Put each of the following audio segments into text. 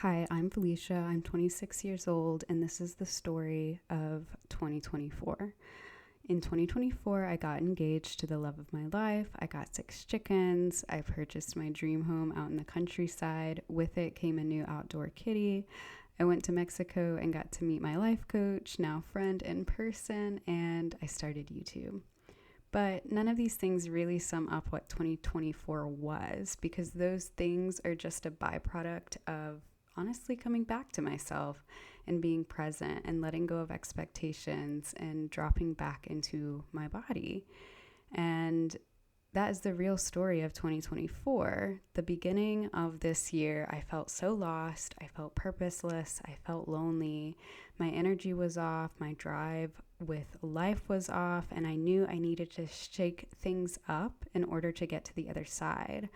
Hi, I'm Felicia. I'm 26 years old, and this is the story of 2024. In 2024, I got engaged to the love of my life. I got 6 chickens. I purchased my dream home out in the countryside. With it came a new outdoor kitty. I went to Mexico and got to meet my life coach, now friend, in person, and I started YouTube. But none of these things really sum up what 2024 was, because those things are just a byproduct of honestly coming back to myself and being present and letting go of expectations and dropping back into my body. And that is the real story of 2024. The beginning of this year, I felt so lost. I felt purposeless. I felt lonely. My energy was off. My drive with life was off. And I knew I needed to shake things up in order to get to the other side.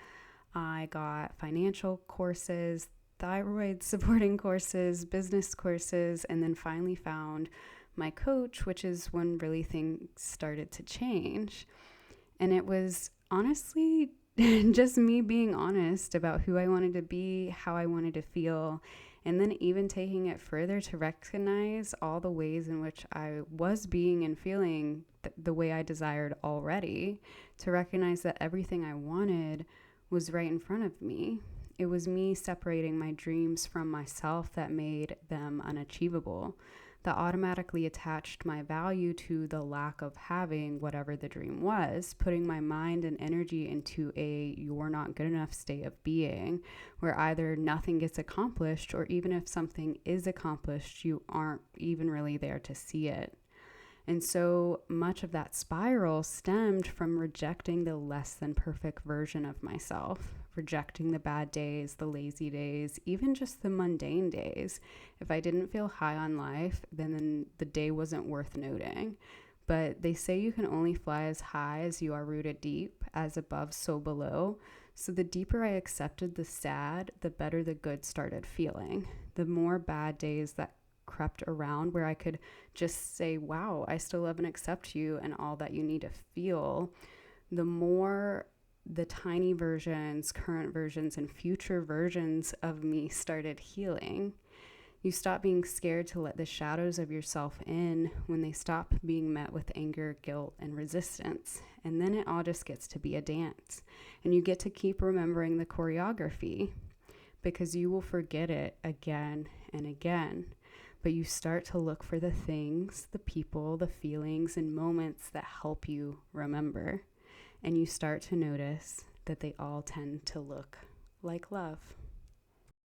I got financial courses, thyroid supporting courses, business courses, and then finally found my coach, which is when really things started to change. And it was honestly just me being honest about who I wanted to be, how I wanted to feel, and then even taking it further to recognize all the ways in which I was being and feeling the way I desired already, to recognize that everything I wanted was right in front of me. It was me separating my dreams from myself that made them unachievable, that automatically attached my value to the lack of having whatever the dream was, putting my mind and energy into a you're not good enough state of being, where either nothing gets accomplished, or even if something is accomplished, you aren't even really there to see it. And so much of that spiral stemmed from rejecting the less than perfect version of myself, rejecting the bad days, the lazy days, even just the mundane days. If I didn't feel high on life, then the day wasn't worth noting. But they say you can only fly as high as you are rooted deep, as above, so below. So the deeper I accepted the sad, the better the good started feeling. The more bad days that crept around, where I could just say, wow, I still love and accept you and all that you need to feel, the more the tiny versions, current versions, and future versions of me started healing. You stop being scared to let the shadows of yourself in when they stop being met with anger, guilt, and resistance. And then it all just gets to be a dance. And you get to keep remembering the choreography, because you will forget it again and again. But you start to look for the things, the people, the feelings, and moments that help you remember. And you start to notice that they all tend to look like love.